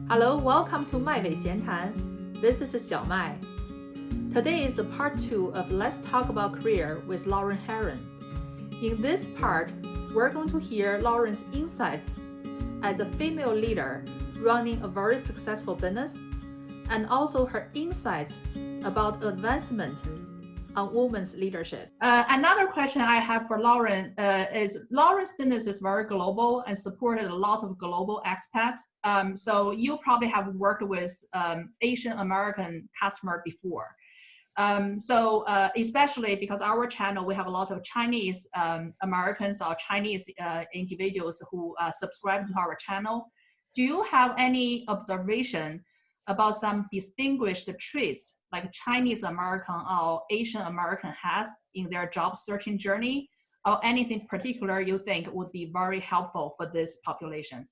Hello, welcome to 麦伟闲谈. This is 小麦. Today is the part 2 of Let's Talk About Career with Lauren Heron. In this part, we're going to hear Lauren's insights as a female leader running a very successful business, and also her insights about advancement on women's leadership. Another question I have for Lauren is Lauren's business is very global and supported a lot of global expats. So you probably have worked with Asian American customer before. So especially because our channel, we have a lot of Chinese Americans or Chinese individuals who subscribe to our channel. Do you have any observation about some distinguished traits like Chinese American or Asian American has in their job searching journey, or anything particular you think would be very helpful for this population?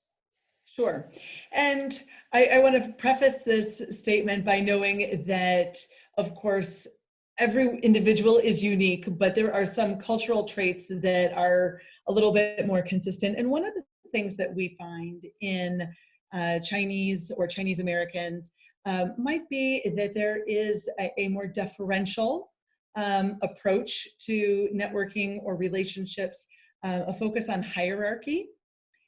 Sure. And I want to preface this statement by knowing that, of course, every individual is unique, but there are some cultural traits that are a little bit more consistent. And one of the things that we find in Chinese or Chinese Americans might be that there is a more deferential approach to networking or relationships, a focus on hierarchy.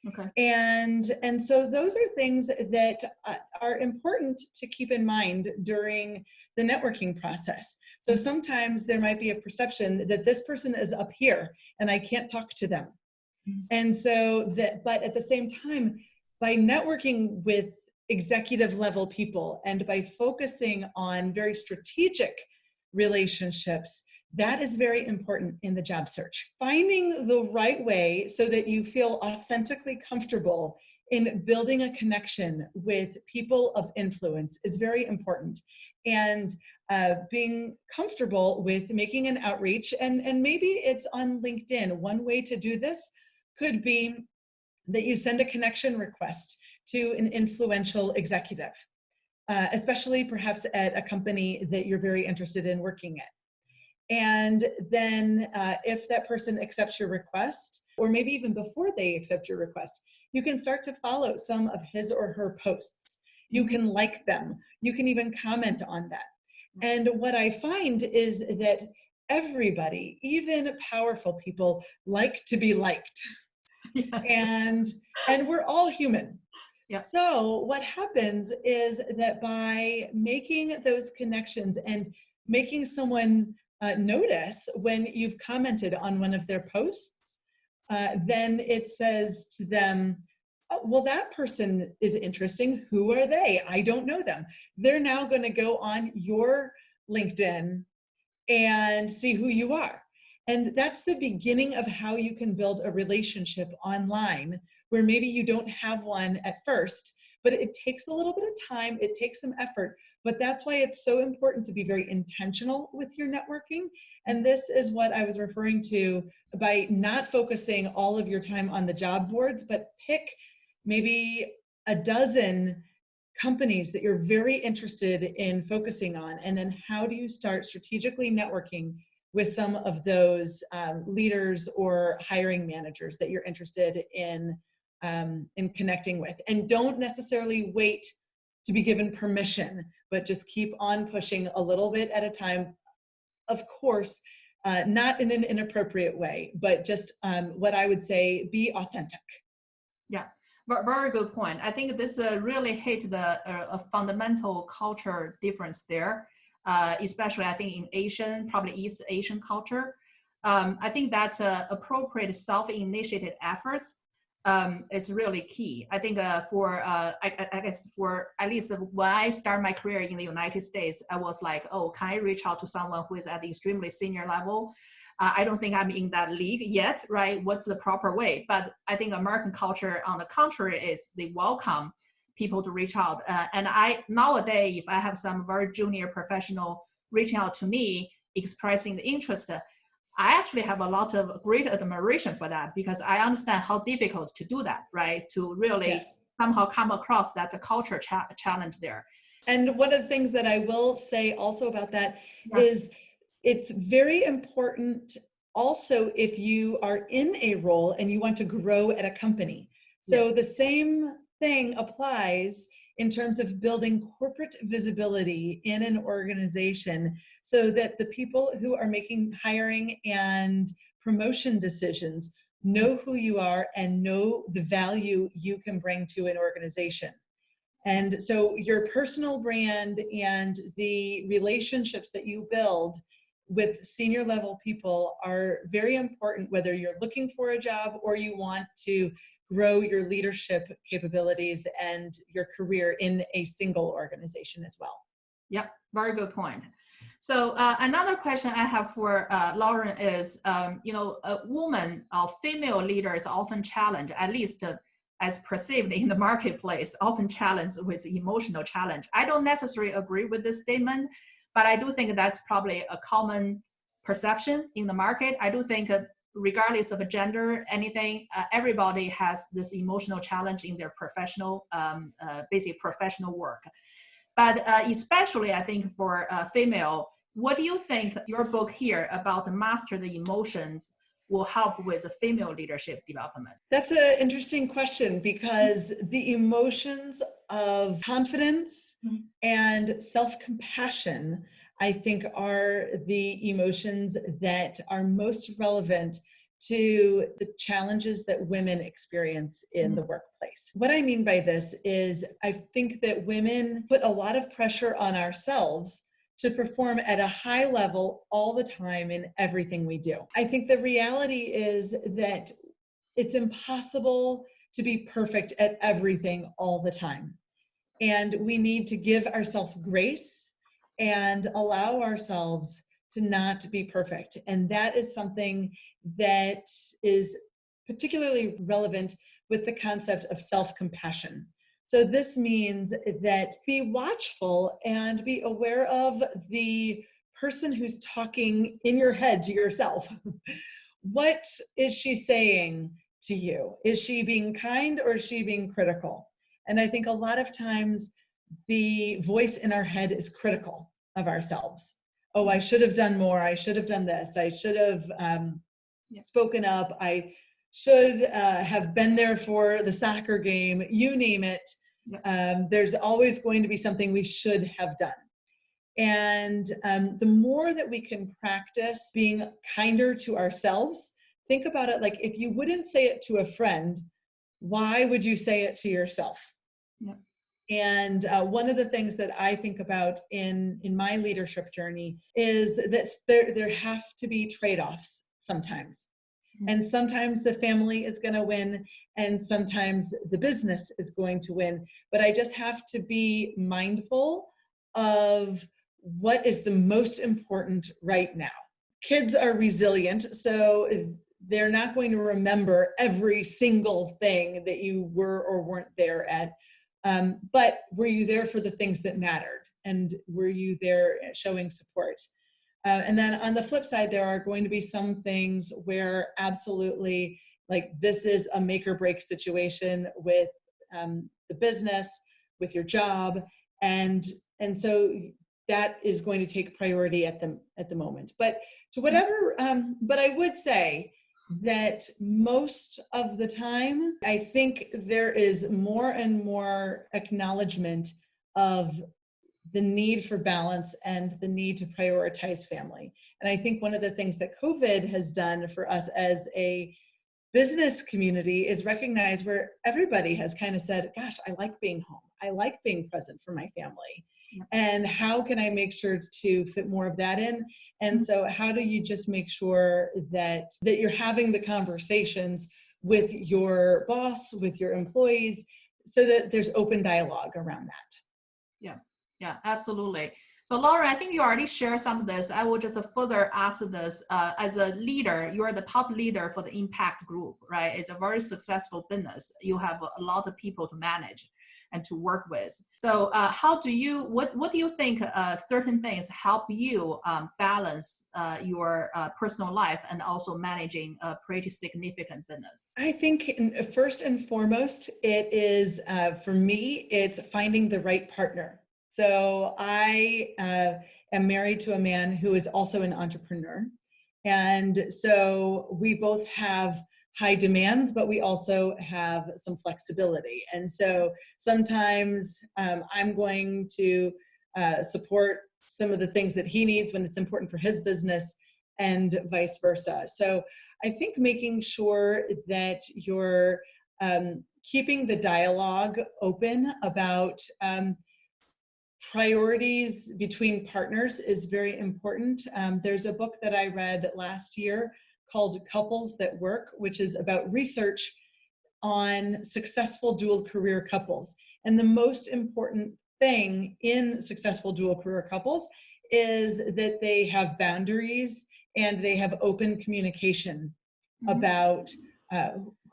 Okay. And so those are things that are important to keep in mind during the networking process. So sometimes there might be a perception that this person is up here and I can't talk to them. And so but at the same time, by networking with executive level people and by focusing on very strategic relationships, that is very important in the job search. Finding the right way so that you feel authentically comfortable in building a connection with people of influence is very important. And being comfortable with making an outreach, and maybe it's on LinkedIn. One way to do this could be that you send a connection request to an influential executive, especially perhaps at a company that you're very interested in working at. And then if that person accepts your request, or maybe even before they accept your request, you can start to follow some of his or her posts. You can like them. You can even comment on that. And what I find is that everybody, even powerful people, like to be liked. Yes. And we're all human. Yeah. So what happens is that by making those connections and making someone notice when you've commented on one of their posts, then it says to them, oh, well, that person is interesting. Who are they? I don't know them. They're now going to go on your LinkedIn and see who you are. And that's the beginning of how you can build a relationship online where maybe you don't have one at first, but it takes a little bit of time, it takes some effort, but that's why it's so important to be very intentional with your networking. And this is what I was referring to by not focusing all of your time on the job boards, but pick maybe a dozen companies that you're very interested in focusing on, and then how do you start strategically networking with some of those leaders or hiring managers that you're interested in connecting with. And don't necessarily wait to be given permission, but just keep on pushing a little bit at a time. Of course, not in an inappropriate way, but just what I would say, be authentic. Yeah, very good point. I think this really hit a fundamental culture difference there. Especially I think in Asian, probably East Asian culture. I think that appropriate self-initiated efforts is really key. I think I guess for at least when I started my career in the United States, I was like, oh, can I reach out to someone who is at the extremely senior level? I don't think I'm in that league yet, right? What's the proper way? But I think American culture, on the contrary, is they welcome people to reach out. And nowadays, if I have some very junior professional reaching out to me, expressing the interest, I actually have a lot of great admiration for that, because I understand how difficult to do that, right? To really somehow come across that culture challenge there. And one of the things that I will say also about that is it's very important also if you are in a role and you want to grow at a company. So the same thing applies in terms of building corporate visibility in an organization so that the people who are making hiring and promotion decisions know who you are and know the value you can bring to an organization. And so your personal brand and the relationships that you build with senior level people are very important, whether you're looking for a job or you want to grow your leadership capabilities and your career in a single organization as well. Yep, very good point. So another question I have for Lauren is, a woman or female leader is often challenged, at least as perceived in the marketplace, often challenged with emotional challenge. I don't necessarily agree with this statement, but I do think that's probably a common perception in the market. I do think regardless of gender, anything, everybody has this emotional challenge in their professional, basic professional work. But especially I think for female, what do you think your book here about Master the Emotions will help with the female leadership development? That's an interesting question because the emotions of confidence and self-compassion, I think, are the emotions that are most relevant to the challenges that women experience in the workplace. What I mean by this is I think that women put a lot of pressure on ourselves to perform at a high level all the time in everything we do. I think the reality is that it's impossible to be perfect at everything all the time. And we need to give ourselves grace and allow ourselves to not be perfect. And that is something that is particularly relevant with the concept of self-compassion. So this means that be watchful and be aware of the person who's talking in your head to yourself. What is she saying to you? Is she being kind or is she being critical? And I think a lot of times the voice in our head is critical of ourselves. Oh, I should have done more. I should have done this. I should have spoken up. I should have been there for the soccer game. You name it. There's always going to be something we should have done. And the more that we can practice being kinder to ourselves, think about it like if you wouldn't say it to a friend, why would you say it to yourself? Yeah. And one of the things that I think about in my leadership journey is that there have to be trade-offs sometimes. And sometimes the family is going to win and sometimes the business is going to win. But I just have to be mindful of what is the most important right now. Kids are resilient, so they're not going to remember every single thing that you were or weren't there at. But were you there for the things that mattered? And were you there showing support? And then on the flip side, there are going to be some things where absolutely, like this is a make or break situation with the business, with your job. And so that is going to take priority at the moment. But to whatever, but I would say that most of the time, I think there is more and more acknowledgement of the need for balance and the need to prioritize family. And I think one of the things that COVID has done for us as a business community is recognize where everybody has kind of said, gosh, I like being home. I like being present for my family. And how can I make sure to fit more of that in? And so how do you just make sure that you're having the conversations with your boss, with your employees, so that there's open dialogue around that? Yeah, absolutely. So Lauren, I think you already shared some of this. I will just further ask this. As a leader, you are the top leader for the Impact Group, right? It's a very successful business. You have a lot of people to manage and to work with. So what do you think certain things help you balance your personal life and also managing a pretty significant business? I think first and foremost, it is, for me, it's finding the right partner. So I am married to a man who is also an entrepreneur. And so we both have high demands, but we also have some flexibility. And so sometimes I'm going to support some of the things that he needs when it's important for his business, and vice versa. So I think making sure that you're keeping the dialogue open about priorities between partners is very important. There's a book that I read last year called Couples That Work, which is about research on successful dual career couples. And the most important thing in successful dual career couples is that they have boundaries and they have open communication about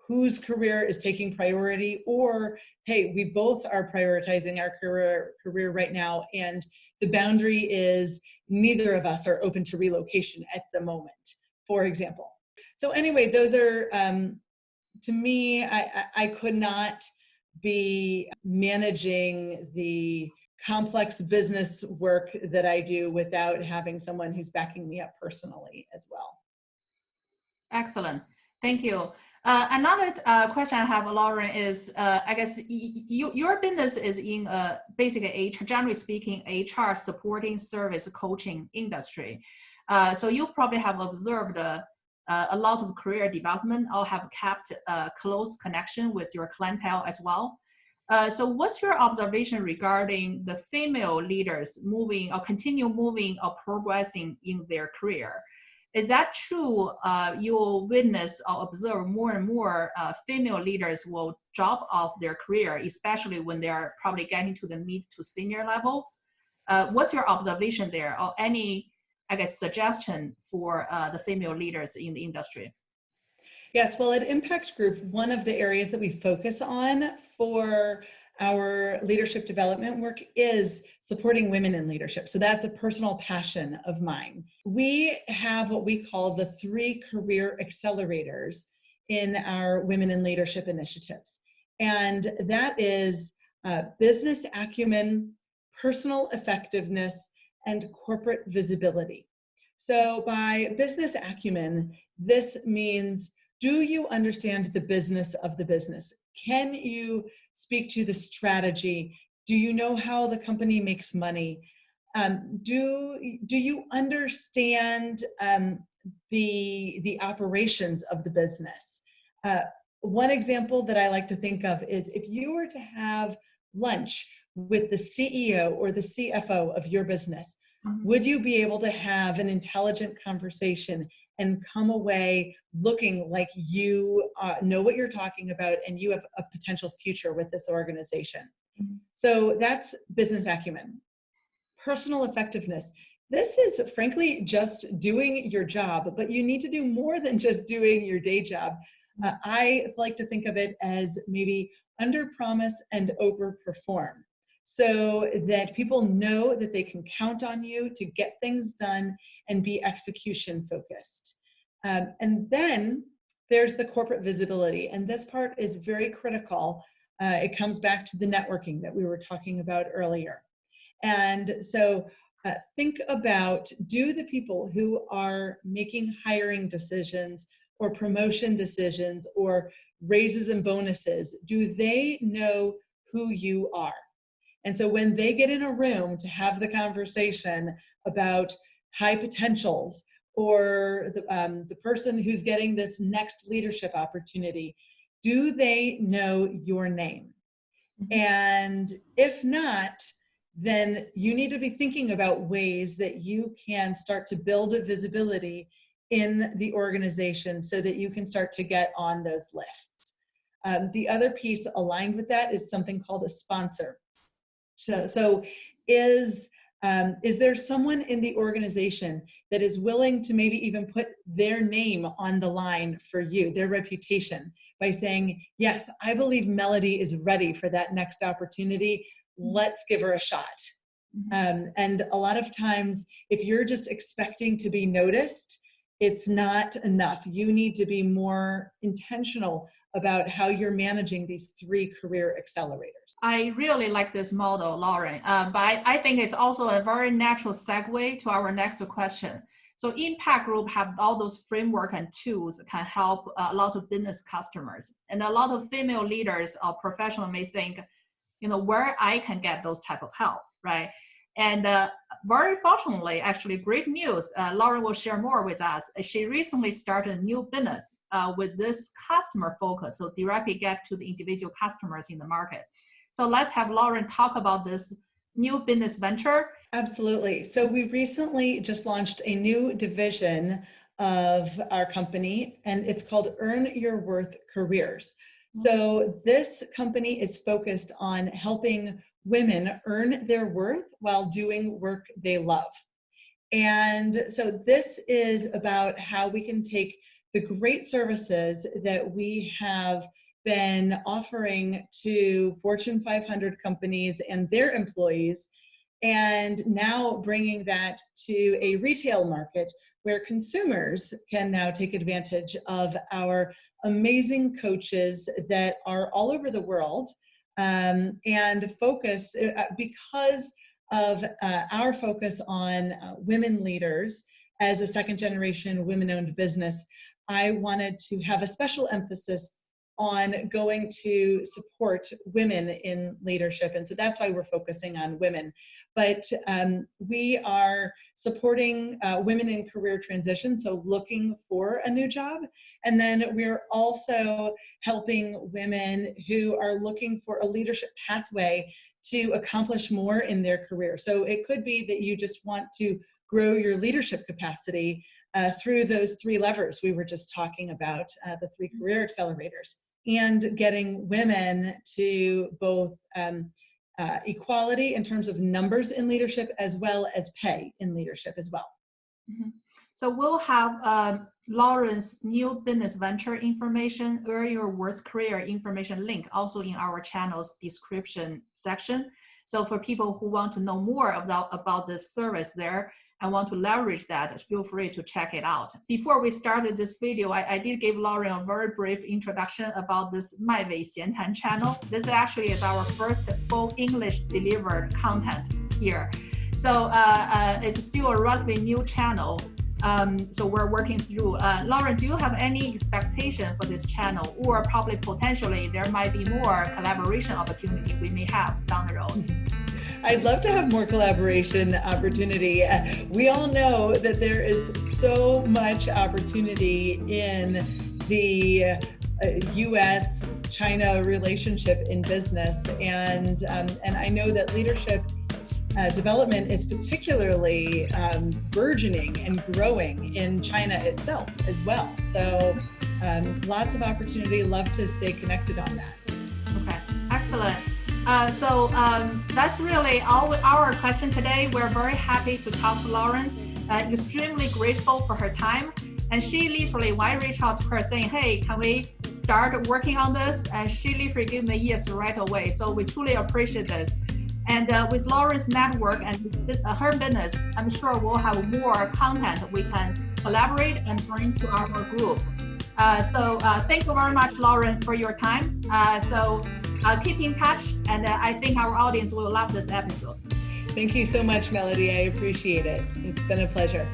whose career is taking priority, or hey, we both are prioritizing our career right now, and the boundary is neither of us are open to relocation at the moment, for example. So anyway, those are, to me, I could not be managing the complex business work that I do without having someone who's backing me up personally as well. Excellent. Thank you. Another question I have, Lauren, is I guess your business is in basically generally speaking, HR supporting service coaching industry. So you probably have observed a lot of career development, or have kept a close connection with your clientele as well. So what's your observation regarding the female leaders moving or continue moving or progressing in their career? Is that true? You will witness or observe more and more female leaders will drop off their career, especially when they are probably getting to the mid to senior level. What's your observation there, or any, I guess, suggestion for the female leaders in the industry? Yes, well, at Impact Group, one of the areas that we focus on for our leadership development work is supporting women in leadership. So that's a personal passion of mine. We have what we call the 3 career accelerators in our women in leadership initiatives. And that is business acumen, personal effectiveness, and corporate visibility. So by business acumen, this means, do you understand the business of the business? Can you speak to the strategy? Do you know how the company makes money? Do you understand the operations of the business? One example that I like to think of is, if you were to have lunch with the CEO or the CFO of your business, would you be able to have an intelligent conversation and come away looking like you know what you're talking about and you have a potential future with this organization? So that's business acumen. Personal effectiveness. This is frankly just doing your job, but you need to do more than just doing your day job. I like to think of it as maybe under promise and over perform, so that people know that they can count on you to get things done and be execution focused. And then there's the corporate visibility, and this part is very critical. It comes back to the networking that we were talking about earlier. And so think about, do the people who are making hiring decisions or promotion decisions or raises and bonuses, do they know who you are? And so when they get in a room to have the conversation about high potentials, or the person who's getting this next leadership opportunity, do they know your name? And if not, then you need to be thinking about ways that you can start to build a visibility in the organization so that you can start to get on those lists. The other piece aligned with that is something called a sponsor. So is there someone in the organization that is willing to maybe even put their name on the line for you, their reputation, by saying, yes, I believe Melody is ready for that next opportunity. Let's give her a shot. And a lot of times, if you're just expecting to be noticed, it's not enough. You need to be more intentional about how you're managing these 3 career accelerators. I really like this model, Lauren, but I think it's also a very natural segue to our next question. So Impact Group have all those framework and tools that can help a lot of business customers. And a lot of female leaders or professionals may think, where I can get those type of help, right? And very fortunately, actually, great news, Lauren will share more with us. She recently started a new business with this customer focus, so directly get to the individual customers in the market. So let's have Lauren talk about this new business venture. Absolutely. So we recently just launched a new division of our company, and it's called Earn Your Worth Careers. So this company is focused on helping women earn their worth while doing work they love. And so this is about how we can take the great services that we have been offering to Fortune 500 companies and their employees, and now bringing that to a retail market where consumers can now take advantage of our amazing coaches that are all over the world, and focus, because of our focus on women leaders as a second generation women-owned business. I wanted to have a special emphasis on going to support women in leadership. And so that's why we're focusing on women. But we are supporting women in career transition, so looking for a new job. And then we're also helping women who are looking for a leadership pathway to accomplish more in their career. So it could be that you just want to grow your leadership capacity through those three levers we were just talking about, the three career accelerators, and getting women to both equality in terms of numbers in leadership as well as pay in leadership as well. Mm-hmm. So we'll have Lauren's new business venture information, Earn Your Worth Career information link also in our channel's description section. So for people who want to know more about this service there and want to leverage that, feel free to check it out. Before we started this video, I did give Lauren a very brief introduction about this 麦尾闲谈 channel. This actually is our first full English delivered content here. So it's still a relatively new channel. So we're working through. Lauren, do you have any expectation for this channel, or probably potentially there might be more collaboration opportunity we may have down the road? I'd love to have more collaboration opportunity. We all know that there is so much opportunity in the U.S.-China relationship in business, and I know that leadership development is particularly burgeoning and growing in China itself as well. So lots of opportunity. Love to stay connected on that. Okay, excellent. So that's really our question today. We're very happy to talk to Lauren. Extremely grateful for her time. And she literally, when I reached out to her saying, hey, can we start working on this? And she literally gave me a yes right away. So we truly appreciate this. And with Lauren's network and her business, I'm sure we'll have more content we can collaborate and bring to our group. So thank you very much, Lauren, for your time. So keep in touch, and I think our audience will love this episode. Thank you so much, Melody. I appreciate it. It's been a pleasure.